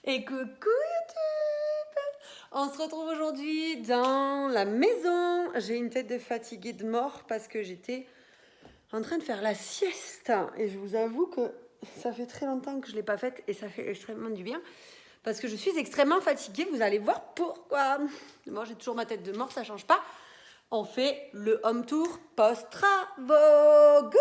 Et coucou YouTube! On se retrouve aujourd'hui dans la maison. J'ai une tête de fatiguée de mort parce que j'étais en train de faire la sieste. Et je vous avoue que ça fait très longtemps que je ne l'ai pas faite et ça fait extrêmement du bien. Parce que je suis extrêmement fatiguée, vous allez voir pourquoi. Moi j'ai toujours ma tête de mort, ça ne change pas. On fait le home tour post-travaux. Go!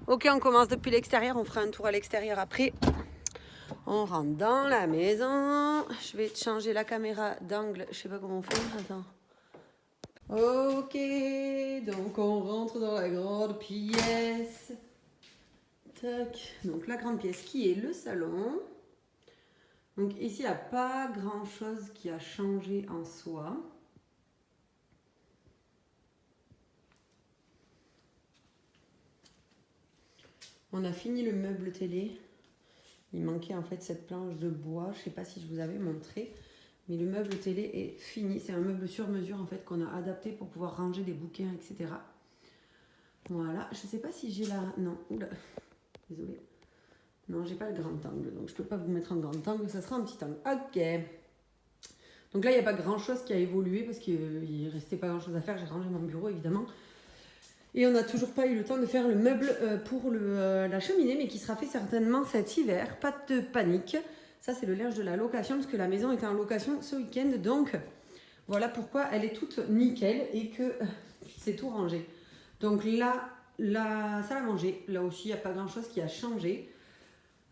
Ok, on commence depuis l'extérieur, on fera un tour à l'extérieur après. On rentre dans la maison. Je vais changer la caméra d'angle, je sais pas comment on fait, attends. Ok, donc on rentre dans la grande pièce. Tac, donc la grande pièce qui est le salon. Donc ici, il n'y a pas grand chose qui a changé en soi. On a fini le meuble télé. Il manquait en fait cette planche de bois. Je ne sais pas si je vous avais montré. Mais le meuble télé est fini. C'est un meuble sur mesure en fait qu'on a adapté pour pouvoir ranger des bouquins, etc. Voilà. Je ne sais pas si j'ai la... Non. Oula. Désolée. Non, j'ai pas le grand angle. Donc je ne peux pas vous mettre en grand angle. Ça sera un petit angle. Ok. Donc là, il n'y a pas grand chose qui a évolué parce qu'il ne restait pas grand chose à faire. J'ai rangé mon bureau évidemment. Et on n'a toujours pas eu le temps de faire le meuble pour la cheminée, mais qui sera fait certainement cet hiver. Pas de panique. Ça, c'est le linge de la location, parce que la maison était en location ce week-end. Donc, voilà pourquoi elle est toute nickel et que c'est tout rangé. Donc là, la salle à manger, là aussi, il n'y a pas grand-chose qui a changé.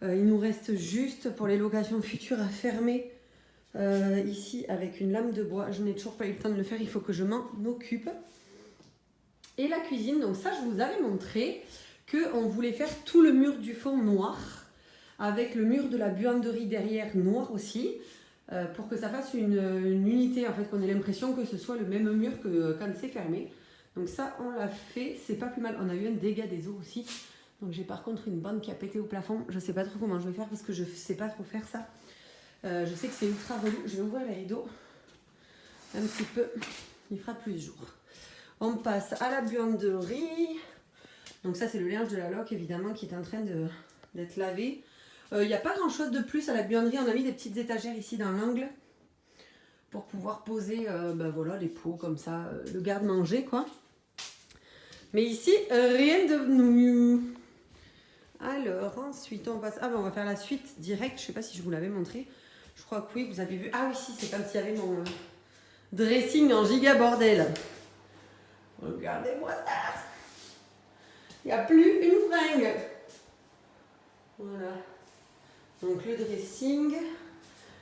Il nous reste juste pour les locations futures à fermer ici avec une lame de bois. Je n'ai toujours pas eu le temps de le faire, il faut que je m'en occupe. Et la cuisine, donc ça je vous avais montré qu'on voulait faire tout le mur du fond noir avec le mur de la buanderie derrière noir aussi pour que ça fasse une unité, en fait qu'on ait l'impression que ce soit le même mur que quand c'est fermé. Donc ça on l'a fait, c'est pas plus mal. On a eu un dégât des eaux aussi, donc j'ai par contre une bande qui a pété au plafond. Je sais pas trop comment je vais faire parce que je sais pas trop faire ça. Je sais que c'est ultra relou. Je vais ouvrir les rideaux un petit peu, il fera plus jour. On passe à la buanderie. Donc ça, c'est le linge de la loc, évidemment, qui est en train d'être lavé. Il n'y a pas grand-chose de plus à la buanderie. On a mis des petites étagères ici dans l'angle pour pouvoir poser voilà, les pots comme ça, le garde-manger, quoi. Mais ici, rien de nouveau. Alors, ensuite, on passe... Ah ben, on va faire la suite directe. Je ne sais pas si je vous l'avais montré. Je crois que oui, vous avez vu. Ah oui, si, c'est comme s'il y avait mon dressing en giga bordel. Regardez-moi ça. Il n'y a plus une fringue. Voilà. Donc le dressing.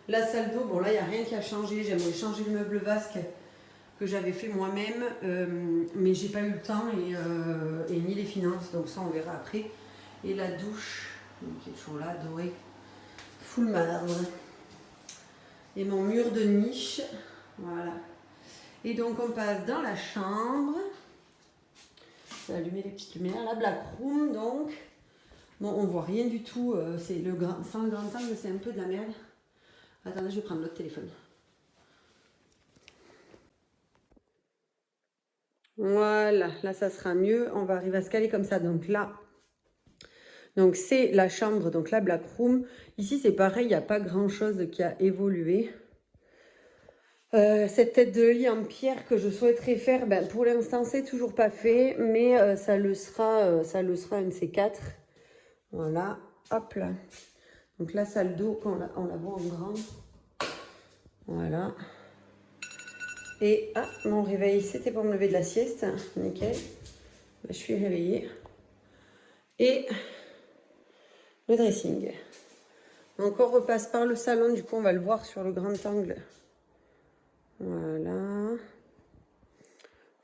La salle d'eau, bon là il n'y a rien qui a changé. J'aimerais changer le meuble vasque que j'avais fait moi-même. Mais j'ai pas eu le temps et ni les finances. Donc ça on verra après. Et la douche, qui est toujours là, dorée. Full marbre. Et mon mur de niche. Voilà. Et donc on passe dans la chambre. Je vais allumer les petites lumières. La black room donc. Bon, on voit rien du tout. C'est le grand, sans le grand angle, c'est un peu de la merde. Attendez, je vais prendre l'autre téléphone. Voilà, là ça sera mieux. On va arriver à se caler comme ça. Donc là, donc c'est la chambre, donc la black room. Ici c'est pareil, il n'y a pas grand chose qui a évolué. Cette tête de lit en pierre que je souhaiterais faire, ben, pour l'instant c'est toujours pas fait, mais ça le sera un de ces quatre. Voilà, hop là. Donc la salle d'eau, on la voit en grand. Voilà. Et mon réveil, c'était pour me lever de la sieste, nickel. Ben, je suis réveillée. Et le dressing. Donc on repasse par le salon, du coup on va le voir sur le grand angle. Voilà.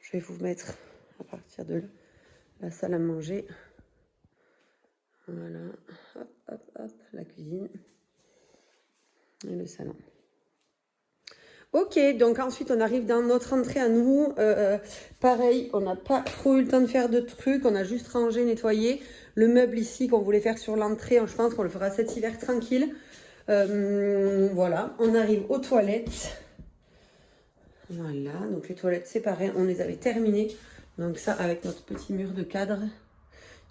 Je vais vous mettre à partir de là, la salle à manger. Voilà. Hop, hop, hop. La cuisine. Et le salon. Ok, donc ensuite on arrive dans notre entrée à nous. Pareil, on n'a pas trop eu le temps de faire de trucs. On a juste rangé, nettoyé. Le meuble ici qu'on voulait faire sur l'entrée, je pense qu'on le fera cet hiver tranquille. Voilà, on arrive aux toilettes. Voilà, donc les toilettes c'est pareil, on les avait terminées. Donc ça avec notre petit mur de cadre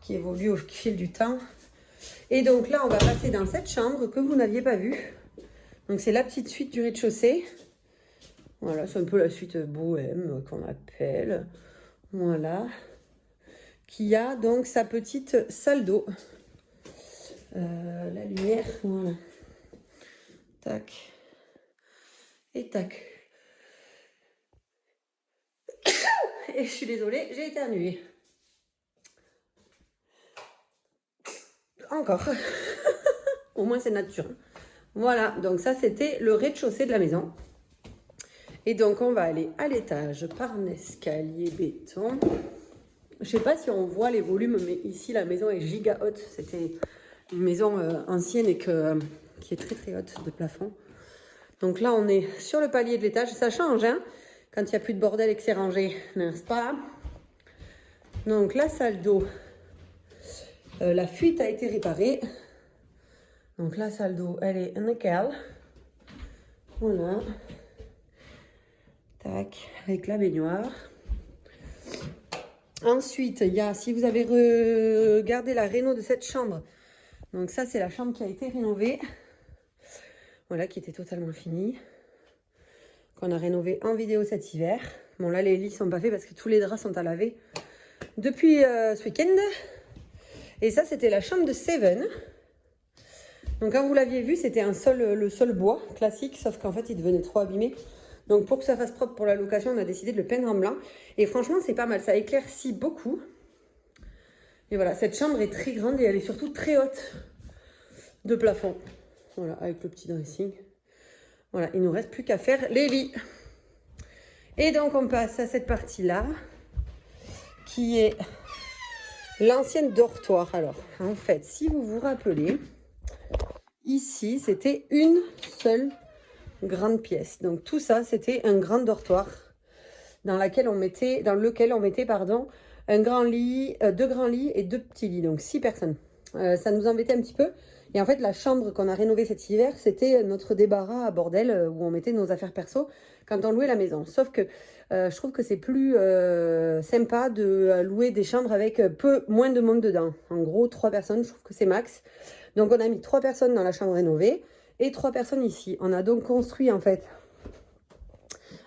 qui évolue au fil du temps. Et donc là, on va passer dans cette chambre que vous n'aviez pas vue. Donc c'est la petite suite du rez-de-chaussée. Voilà, c'est un peu la suite bohème qu'on appelle. Voilà. Qui a donc sa petite salle d'eau. La lumière, voilà. Tac. Et tac. Et je suis désolée, j'ai éternué. Encore. Au moins c'est nature. Voilà, donc ça c'était le rez-de-chaussée de la maison. Et donc on va aller à l'étage par un escalier béton. Je sais pas si on voit les volumes, mais ici la maison est giga haute. C'était une maison ancienne et qui est très très haute de plafond. Donc là on est sur le palier de l'étage. Ça change hein, quand il n'y a plus de bordel et que c'est rangé, n'est-ce pas? Donc la salle d'eau, la fuite a été réparée. Donc la salle d'eau, elle est nickel. Voilà. Tac, avec la baignoire. Ensuite, il y a, si vous avez regardé la réno de cette chambre, donc ça c'est la chambre qui a été rénovée. Voilà, qui était totalement finie. Qu'on a rénové en vidéo cet hiver. Bon là les lits sont pas faits parce que tous les draps sont à laver depuis ce week-end. Et ça c'était la chambre de Seven. Donc quand vous l'aviez vu, c'était le sol bois classique, sauf qu'en fait il devenait trop abîmé. Donc pour que ça fasse propre pour la location, on a décidé de le peindre en blanc. Et franchement c'est pas mal, ça éclaircit beaucoup. Et voilà, cette chambre est très grande et elle est surtout très haute de plafond. Voilà, avec le petit dressing. Voilà, il nous reste plus qu'à faire les lits. Et donc on passe à cette partie-là, qui est l'ancienne dortoir. Alors, en fait, si vous vous rappelez, ici, c'était une seule grande pièce. Donc tout ça, c'était un grand dortoir dans lequel on mettait, un grand lit, deux grands lits et deux petits lits, donc 6 personnes. Ça nous embêtait un petit peu. Et en fait, la chambre qu'on a rénovée cet hiver, c'était notre débarras à bordel où on mettait nos affaires perso quand on louait la maison. Sauf que je trouve que c'est plus sympa de louer des chambres avec moins de monde dedans. En gros, 3 personnes, je trouve que c'est max. Donc on a mis 3 personnes dans la chambre rénovée et 3 personnes ici. On a donc construit en fait,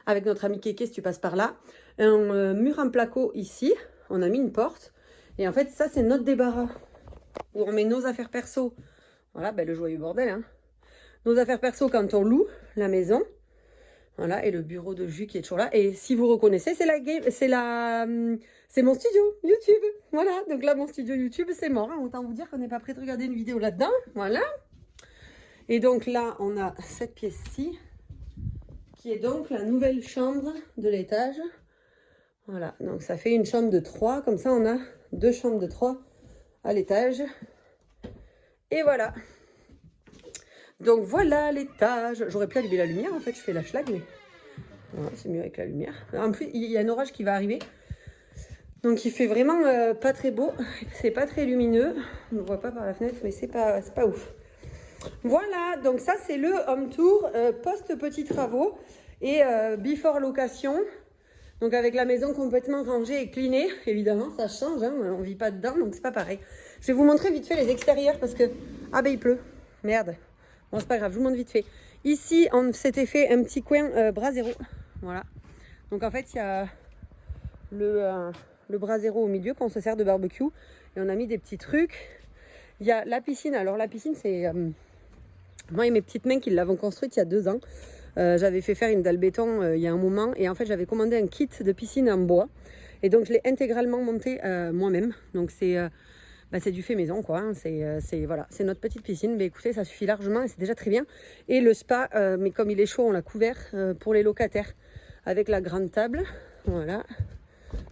avec notre ami Kéké, si tu passes par là, un mur en placo ici. On a mis une porte. Et en fait, ça c'est notre débarras où on met nos affaires perso. Voilà, ben le joyeux bordel. Hein. Nos affaires perso quand on loue la maison. Voilà, et le bureau de jus qui est toujours là. Et si vous reconnaissez, c'est mon studio YouTube. Voilà, donc là, mon studio YouTube, c'est mort. Hein. Autant vous dire qu'on n'est pas prêt de regarder une vidéo là-dedans. Voilà. Et donc là, on a cette pièce-ci, qui est donc la nouvelle chambre de l'étage. Voilà, donc ça fait une chambre de 3. Comme ça, on a 2 chambres de 3 à l'étage. Et voilà. Donc voilà l'étage. J'aurais pu allumer la lumière en fait, je fais la schlag, mais voilà, c'est mieux avec la lumière. En plus, il y a un orage qui va arriver. Donc il fait vraiment pas très beau. C'est pas très lumineux. On ne voit pas par la fenêtre, mais c'est pas ouf. Voilà, donc ça c'est le home tour post-petits travaux et before location. Donc avec la maison complètement rangée et cleanée. Évidemment, ça change, hein, on vit pas dedans, donc c'est pas pareil. Je vais vous montrer vite fait les extérieurs parce que... Ah ben il pleut, merde. Bon, c'est pas grave, je vous montre vite fait. Ici, on s'était fait un petit coin brasero. Voilà. Donc en fait, il y a le brasero au milieu qu'on se sert de barbecue. Et on a mis des petits trucs. Il y a la piscine. Alors la piscine, c'est moi et mes petites mains qui l'avons construite il y a 2 ans. J'avais fait faire une dalle béton il y a un moment. Et en fait, j'avais commandé un kit de piscine en bois. Et donc, je l'ai intégralement monté moi-même. Donc, c'est du fait maison, quoi. Hein. Voilà, c'est notre petite piscine. Mais écoutez, ça suffit largement et c'est déjà très bien. Et le spa, mais comme il est chaud, on l'a couvert pour les locataires avec la grande table. Voilà.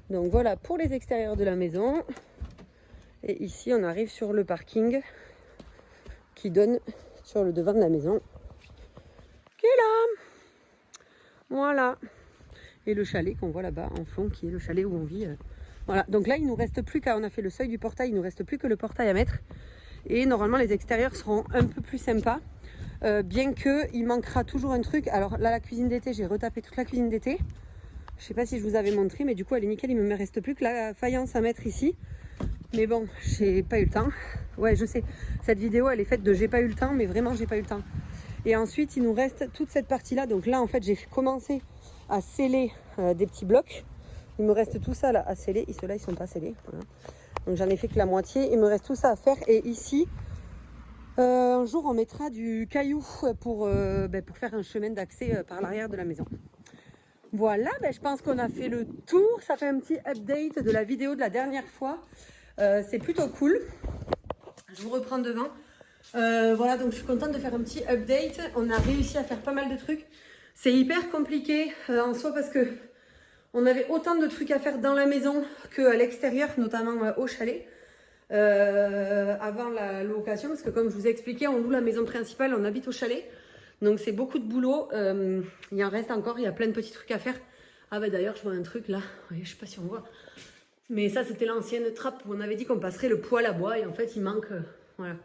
Donc, voilà pour les extérieurs de la maison. Et ici, on arrive sur le parking qui donne sur le devant de la maison. Qui est là. Voilà. Et le chalet qu'on voit là-bas en fond, qui est le chalet où on vit. Voilà, donc là il nous reste plus qu'à, on a fait le seuil du portail, il nous reste plus que le portail à mettre. Et normalement les extérieurs seront un peu plus sympas. bien qu'il manquera toujours un truc. Alors là, la cuisine d'été, j'ai retapé toute la cuisine d'été. Je sais pas si je vous avais montré, mais du coup elle est nickel, il me reste plus que la faïence à mettre ici. Mais bon, j'ai pas eu le temps. Ouais, je sais, cette vidéo elle est faite de j'ai pas eu le temps, mais vraiment j'ai pas eu le temps. Et ensuite il nous reste toute cette partie là. Donc là en fait j'ai commencé à sceller des petits blocs. Il me reste tout ça là à sceller. Et ceux-là ils sont pas scellés. Voilà. Donc j'en ai fait que la moitié. Il me reste tout ça à faire. Et ici, un jour on mettra du caillou pour faire un chemin d'accès par l'arrière de la maison. Voilà, je pense qu'on a fait le tour. Ça fait un petit update de la vidéo de la dernière fois. C'est plutôt cool. Je vous reprends devant. Voilà, donc je suis contente de faire un petit update. On a réussi à faire pas mal de trucs. C'est hyper compliqué en soi parce que on avait autant de trucs à faire dans la maison qu'à l'extérieur, notamment au chalet. Avant la location, parce que comme je vous ai expliqué, on loue la maison principale, on habite au chalet. Donc c'est beaucoup de boulot, il en reste encore, il y a plein de petits trucs à faire. Ah bah d'ailleurs je vois un truc là, ouais, je sais pas si on voit. Mais ça c'était l'ancienne trappe où on avait dit qu'on passerait le poêle à bois et en fait il manque voilà,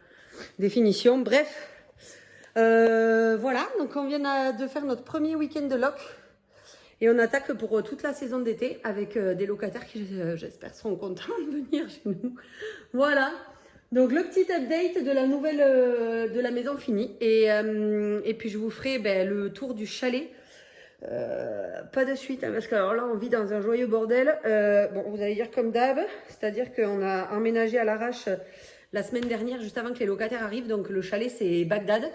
des finitions. Bref, voilà, donc on vient de faire notre premier week-end de loc. Et on attaque pour toute la saison d'été avec des locataires qui j'espère seront contents de venir chez nous. Voilà. Donc le petit update de la nouvelle de la maison finie et puis je vous ferai le tour du chalet. Pas de suite hein, parce que alors là on vit dans un joyeux bordel. Bon vous allez dire comme d'hab, c'est-à-dire qu'on a emménagé à l'arrache la semaine dernière juste avant que les locataires arrivent. Donc le chalet c'est Bagdad.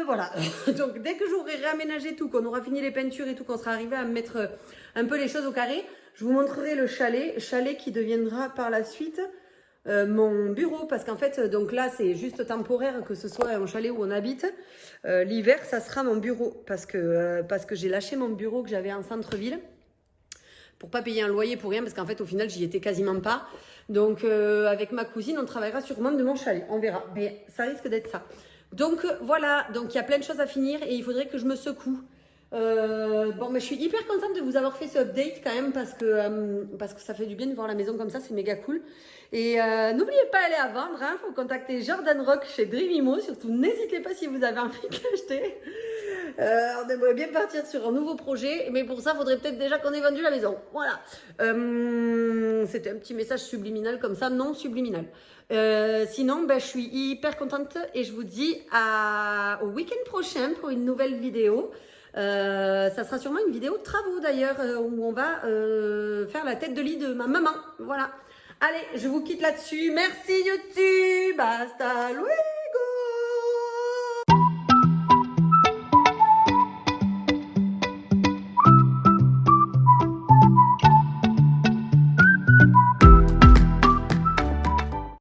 Voilà, donc dès que j'aurai réaménagé tout, qu'on aura fini les peintures et tout, qu'on sera arrivé à mettre un peu les choses au carré, je vous montrerai le chalet qui deviendra par la suite mon bureau, parce qu'en fait, donc là c'est juste temporaire, que ce soit un chalet où on habite, l'hiver ça sera mon bureau, parce que j'ai lâché mon bureau que j'avais en centre-ville, pour pas payer un loyer pour rien, parce qu'en fait au final j'y étais quasiment pas, donc avec ma cousine on travaillera sûrement de mon chalet, on verra, mais ça risque d'être ça. Donc voilà, donc il y a plein de choses à finir et il faudrait que je me secoue. Bon, mais je suis hyper contente de vous avoir fait ce update quand même parce que ça fait du bien de voir la maison comme ça, c'est méga cool. Et n'oubliez pas d'aller à vendre, hein, faut contacter Jordan Rock chez Dreamimo, surtout n'hésitez pas si vous avez envie de l'acheter. On aimerait bien partir sur un nouveau projet, mais pour ça, il faudrait peut-être déjà qu'on ait vendu la maison. Voilà. C'était un petit message subliminal comme ça, non subliminal. Sinon, je suis hyper contente et je vous dis au week-end prochain pour une nouvelle vidéo. Ça sera sûrement une vidéo de travaux d'ailleurs où on va faire la tête de lit de ma maman. Voilà. Allez, je vous quitte là-dessus. Merci YouTube. Hasta luego.